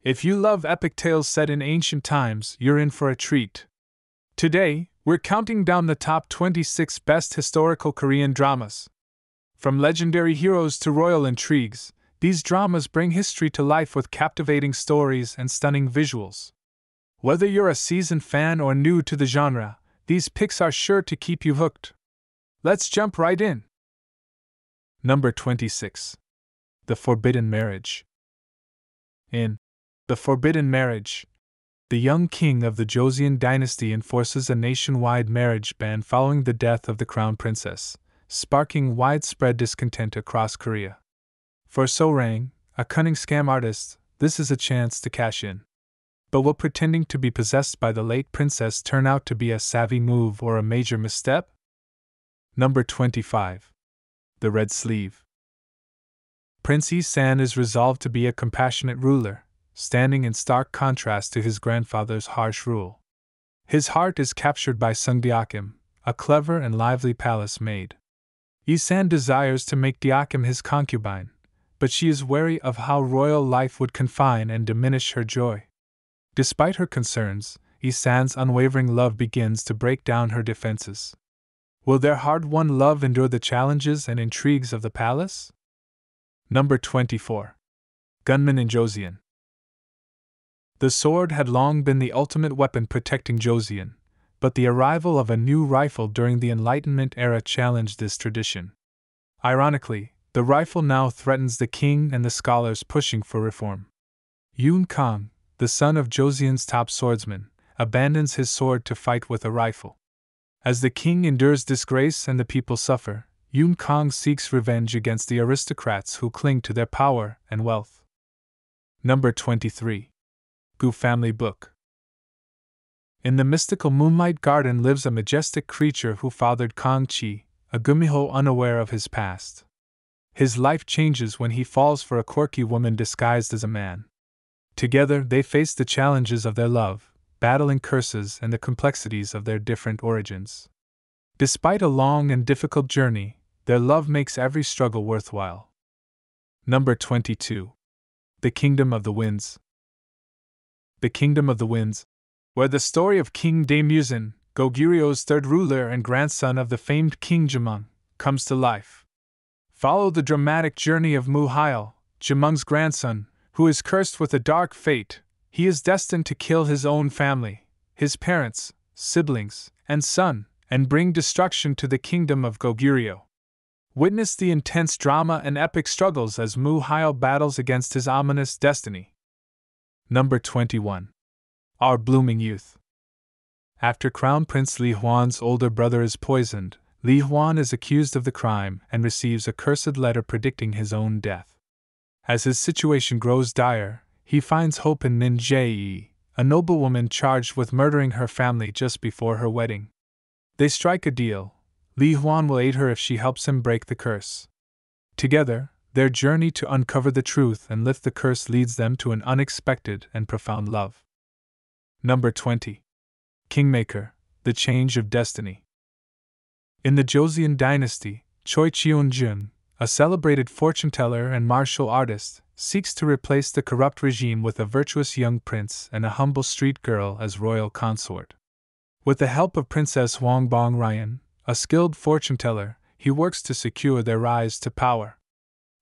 If you love epic tales set in ancient times, you're in for a treat. Today, we're counting down the top 26 best historical Korean dramas. From legendary heroes to royal intrigues, these dramas bring history to life with captivating stories and stunning visuals. Whether you're a seasoned fan or new to the genre, these picks are sure to keep you hooked. Let's jump right in. Number 26. The Forbidden Marriage. In The Forbidden Marriage, the young king of the Joseon dynasty enforces a nationwide marriage ban following the death of the crown princess, sparking widespread discontent across Korea. For So-rang, a cunning scam artist, this is a chance to cash in. But will pretending to be possessed by the late princess turn out to be a savvy move or a major misstep? Number 25. The Red Sleeve. Prince Yi-san is resolved to be a compassionate ruler, standing in stark contrast to his grandfather's harsh rule. His heart is captured by Sung Deokim, a clever and lively palace maid. Yi-san desires to make Deokim his concubine, but she is wary of how royal life would confine and diminish her joy. Despite her concerns, Yi-san's unwavering love begins to break down her defenses. Will their hard-won love endure the challenges and intrigues of the palace? Number 24. Gunman in Joseon. The sword had long been the ultimate weapon protecting Joseon, but the arrival of a new rifle during the Enlightenment era challenged this tradition. Ironically, the rifle now threatens the king and the scholars pushing for reform. Yoon Kang, the son of Joseon's top swordsman, abandons his sword to fight with a rifle. As the king endures disgrace and the people suffer, Yoon Kang seeks revenge against the aristocrats who cling to their power and wealth. Number 23. Gu Family Book. In the mystical Moonlight Garden lives a majestic creature who fathered Kang Chi, a Gumiho unaware of his past. His life changes when he falls for a quirky woman disguised as a man. Together they face the challenges of their love, battling curses and the complexities of their different origins. Despite a long and difficult journey, their love makes every struggle worthwhile. Number 22. The Kingdom of the Winds. The Kingdom of the Winds, where the story of King Daemyusin, Goguryeo third ruler and grandson of the famed King Jaemong, comes to life. Follow the dramatic journey of Muhail, Jaemong's grandson, who is cursed with a dark fate. He is destined to kill his own family, his parents, siblings, and son, and bring destruction to the kingdom of Goguryeo. Witness the intense drama and epic struggles as Muhail battles against his ominous destiny. Number 21. Our Blooming Youth. After Crown Prince Li Huan's older brother is poisoned, Li Huan is accused of the crime and receives a cursed letter predicting his own death. As his situation grows dire, he finds hope in Min Jae, a noblewoman charged with murdering her family just before her wedding. They strike a deal. Li Huan will aid her if she helps him break the curse. Together, their journey to uncover the truth and lift the curse leads them to an unexpected and profound love. Number 20. Kingmaker, The Change of Destiny. In the Joseon dynasty, Choi Cheon-jun, a celebrated fortune-teller and martial artist, seeks to replace the corrupt regime with a virtuous young prince and a humble street girl as royal consort. With the help of Princess Hwang Bong-ryan, a skilled fortune-teller, he works to secure their rise to power.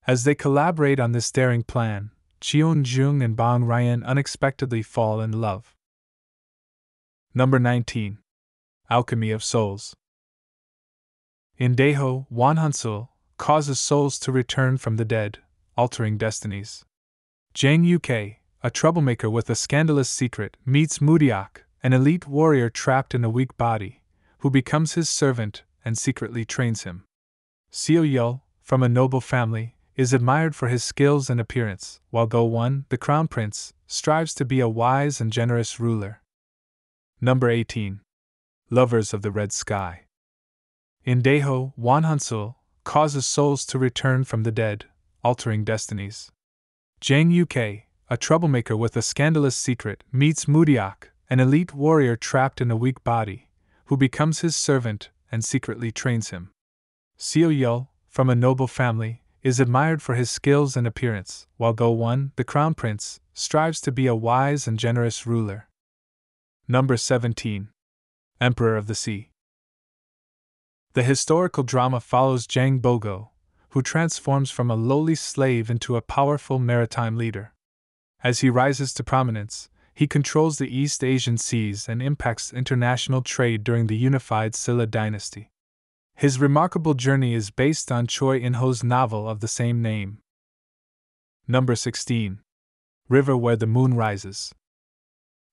As they collaborate on this daring plan, Cheon-jung and Bong-ryan unexpectedly fall in love. Number 19. Alchemy of Souls. In Daeho, Wonhunsul causes souls to return from the dead, altering destinies. Jang Yuke, a troublemaker with a scandalous secret, meets Mudiak, an elite warrior trapped in a weak body, who becomes his servant and secretly trains him. Seo Yul, from a noble family, is admired for his skills and appearance, while Go-won, the crown prince, strives to be a wise and generous ruler. Number 18. Lovers of the Red Sky. In Daeho, Wonhunsul causes souls to return from the dead, altering destinies. Jang Yuke, a troublemaker with a scandalous secret, meets Mudiak, an elite warrior trapped in a weak body, who becomes his servant and secretly trains him. Seo Yul, from a noble family, is admired for his skills and appearance, while Go-won, the crown prince, strives to be a wise and generous ruler. Number 17. Emperor of the Sea. The historical drama follows Jang Bogo, who transforms from a lowly slave into a powerful maritime leader. As he rises to prominence, he controls the East Asian seas and impacts international trade during the unified Silla dynasty. His remarkable journey is based on Choi In-ho's novel of the same name. Number 16. River Where the Moon Rises.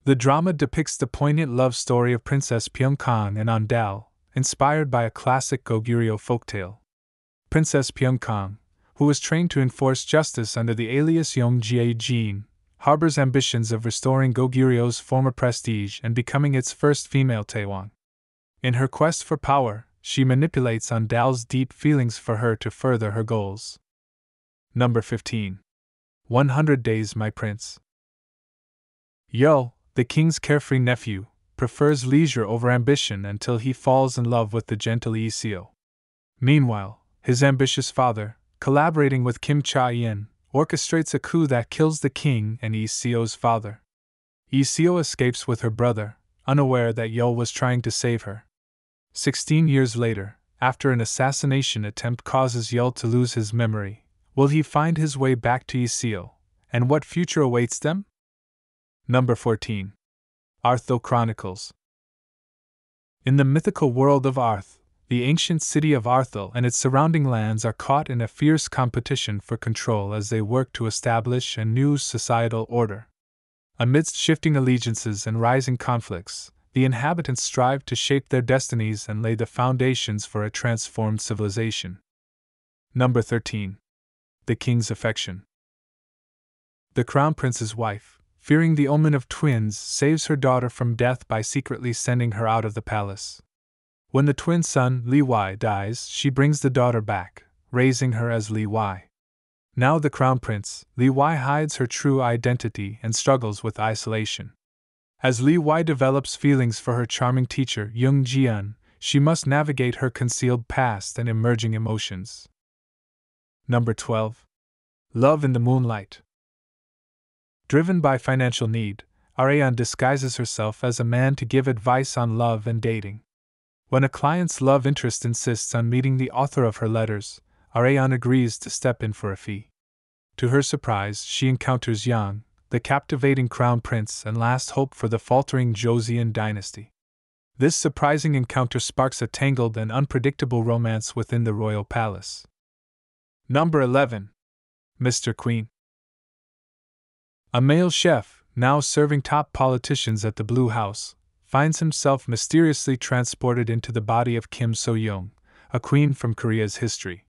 The drama depicts the poignant love story of Princess Pyeongkang and Ondal, inspired by a classic Goguryeo folktale. Princess Pyeongkang, who was trained to enforce justice under the alias Yongjie-jin, harbors ambitions of restoring Goguryeo's former prestige and becoming its first female Taewon. In her quest for power, she manipulates Ondal's deep feelings for her to further her goals. Number 15. 100 Days My Prince. Yeol, the king's carefree nephew, prefers leisure over ambition until he falls in love with the gentle Lee Seo. Meanwhile, his ambitious father, collaborating with Kim Cha-yen, orchestrates a coup that kills the king and Lee Seo's father. Lee Seo escapes with her brother, unaware that Yeol was trying to save her. 16 years later, after an assassination attempt causes Yeol to lose his memory, will he find his way back to Lee Seo, and what future awaits them? Number 14. Artho Chronicles. In the mythical world of Arth, the ancient city of Arthel and its surrounding lands are caught in a fierce competition for control as they work to establish a new societal order. Amidst shifting allegiances and rising conflicts, the inhabitants strive to shape their destinies and lay the foundations for a transformed civilization. Number 13. The King's Affection. The Crown Prince's wife, fearing the omen of twins, saves her daughter from death by secretly sending her out of the palace. When the twin son, Li Wai, dies, she brings the daughter back, raising her as Li Wai. Now the Crown Prince, Li Wai hides her true identity and struggles with isolation. As Li Wai develops feelings for her charming teacher, Young Ji-eun, she must navigate her concealed past and emerging emotions. Number 12. Love in the Moonlight. Driven by financial need, Areon disguises herself as a man to give advice on love and dating. When a client's love interest insists on meeting the author of her letters, Areon agrees to step in for a fee. To her surprise, she encounters Yang, the captivating crown prince and last hope for the faltering Joseon dynasty. This surprising encounter sparks a tangled and unpredictable romance within the royal palace. Number 11. Mr. Queen. A male chef, now serving top politicians at the Blue House, finds himself mysteriously transported into the body of Kim So-young, a queen from Korea's history.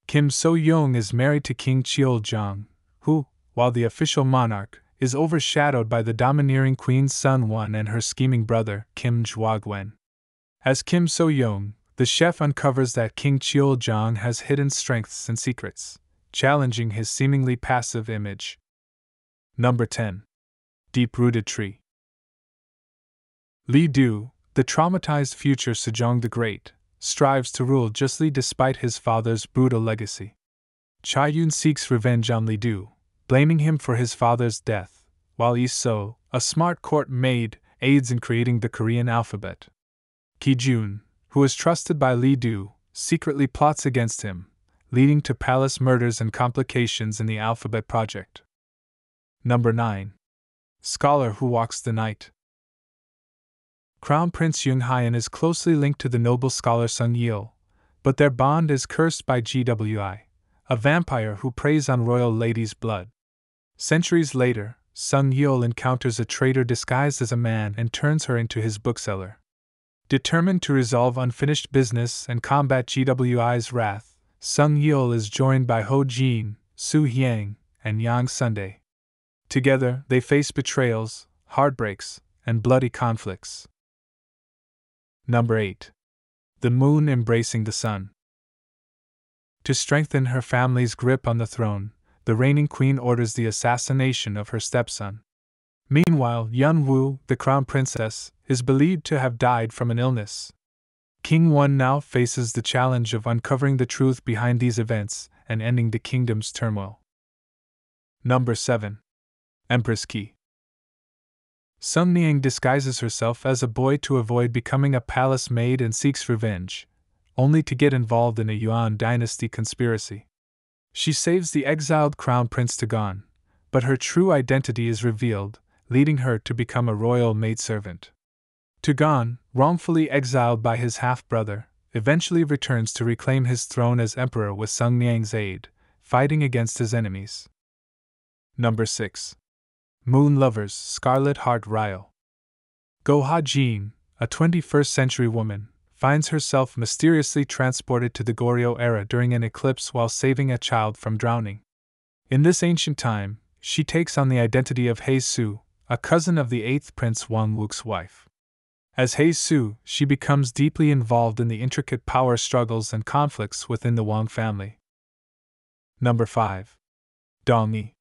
Kim So-young is married to King Cheol-jong, who, while the official monarch, is overshadowed by the domineering Queen Sun-won and her scheming brother, Kim Jwa-gwen. As Kim So-young, the chef uncovers that King Cheol-jong has hidden strengths and secrets, challenging his seemingly passive image. Number 10. Deep-Rooted Tree. Lee Do, the traumatized future Sejong the Great, strives to rule justly despite his father's brutal legacy. Cha-yoon seeks revenge on Lee Do, blaming him for his father's death, while Lee-so, a smart court maid, aids in creating the Korean alphabet. Ki-jun, who is trusted by Lee Do, secretly plots against him, leading to palace murders and complications in the alphabet project. Number 9. Scholar Who Walks the Night. Crown Prince Young Hyun is closely linked to the noble scholar Sung Yeol, but their bond is cursed by Gwi, a vampire who preys on royal ladies' blood. Centuries later, Sung Yeol encounters a traitor disguised as a man and turns her into his bookseller. Determined to resolve unfinished business and combat Gwi's wrath, Sung Yeol is joined by Ho Jin, Su Hyang, and Yang Sundae. Together, they face betrayals, heartbreaks, and bloody conflicts. Number 8. The Moon Embracing the Sun. To strengthen her family's grip on the throne, the reigning queen orders the assassination of her stepson. Meanwhile, Yun Woo, the crown princess, is believed to have died from an illness. King Won now faces the challenge of uncovering the truth behind these events, and ending the kingdom's turmoil. Number 7. Empress Qi. Sun Niang disguises herself as a boy to avoid becoming a palace maid and seeks revenge, only to get involved in a Yuan dynasty conspiracy. She saves the exiled crown prince Tagon, but her true identity is revealed, leading her to become a royal maidservant. Tagon, wrongfully exiled by his half-brother, eventually returns to reclaim his throne as emperor with Sun Niang's aid, fighting against his enemies. Number 6. Moon Lovers Scarlet Heart Ryo. Go Ha-jin, a 21st-century woman, finds herself mysteriously transported to the Goryeo era during an eclipse while saving a child from drowning. In this ancient time, she takes on the identity of Hei Su, a cousin of the 8th Prince Wang Wu's wife. As Hei Su, she becomes deeply involved in the intricate power struggles and conflicts within the Wang family. Number 5. Dong Yi.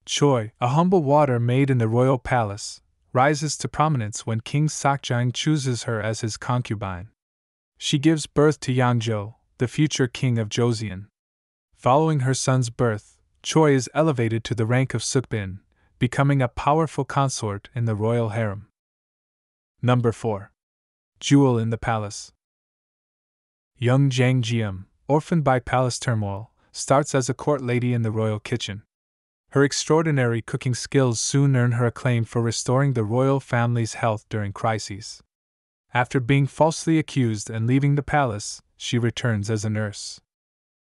Choi, a humble water maid in the royal palace, rises to prominence when King Sageuk chooses her as his concubine. She gives birth to Yangzhou, the future king of Joseon. Following her son's birth, Choi is elevated to the rank of Sukbin, becoming a powerful consort in the royal harem. Number 4. Jewel in the Palace. Young Jang Jiam, orphaned by palace turmoil, starts as a court lady in the royal kitchen. Her extraordinary cooking skills soon earn her acclaim for restoring the royal family's health during crises. After being falsely accused and leaving the palace, she returns as a nurse.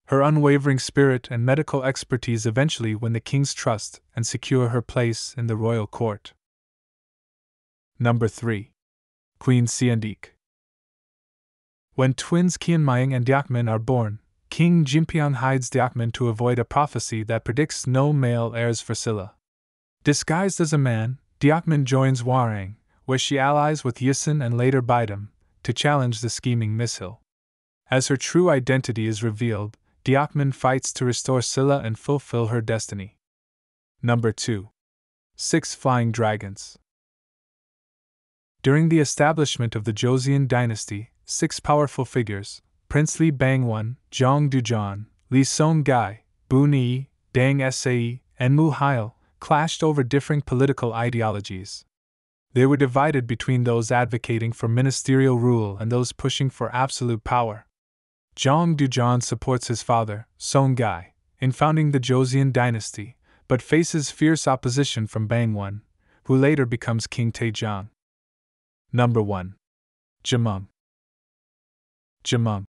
Her unwavering spirit and medical expertise eventually win the king's trust and secure her place in the royal court. Number 3. Queen Sageuk. When twins Qianmayang and Diakmin are born, King Jimpiang hides Diakmin to avoid a prophecy that predicts no male heirs for Silla. Disguised as a man, Diakmin joins Hwarang, where she allies with Yisun and later Bidam, to challenge the scheming Miss Hill. As her true identity is revealed, Diakmin fights to restore Silla and fulfill her destiny. Number 2. 6 Flying Dragons. During the establishment of the Joseon dynasty, 6 powerful figures, Prince Li Bangwon, Zhang Dujan, Li Song-gai, Bu Ni, Dang Sai, and Mu Hail, clashed over differing political ideologies. They were divided between those advocating for ministerial rule and those pushing for absolute power. Zhang Dujan supports his father, Song-gai, in founding the Joseon dynasty, but faces fierce opposition from Bangwon, who later becomes King Taejong. Number 1. Jimeng. Jimeng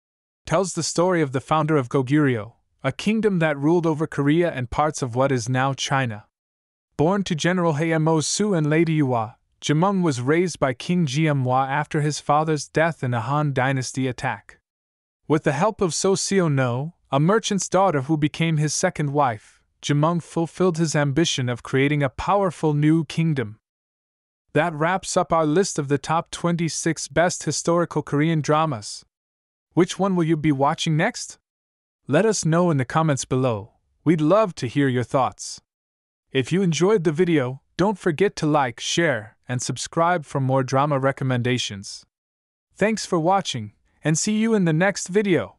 tells the story of the founder of Goguryeo, a kingdom that ruled over Korea and parts of what is now China. Born to General Hamo Su and Lady Yua, Jimeng was raised by King Jiamhua after his father's death in a Han dynasty attack. With the help of So Seo No, a merchant's daughter who became his second wife, Jimeng fulfilled his ambition of creating a powerful new kingdom. That wraps up our list of the top 26 best historical Korean dramas. Which one will you be watching next? Let us know in the comments below. We'd love to hear your thoughts. If you enjoyed the video, don't forget to like, share, and subscribe for more drama recommendations. Thanks for watching, and see you in the next video.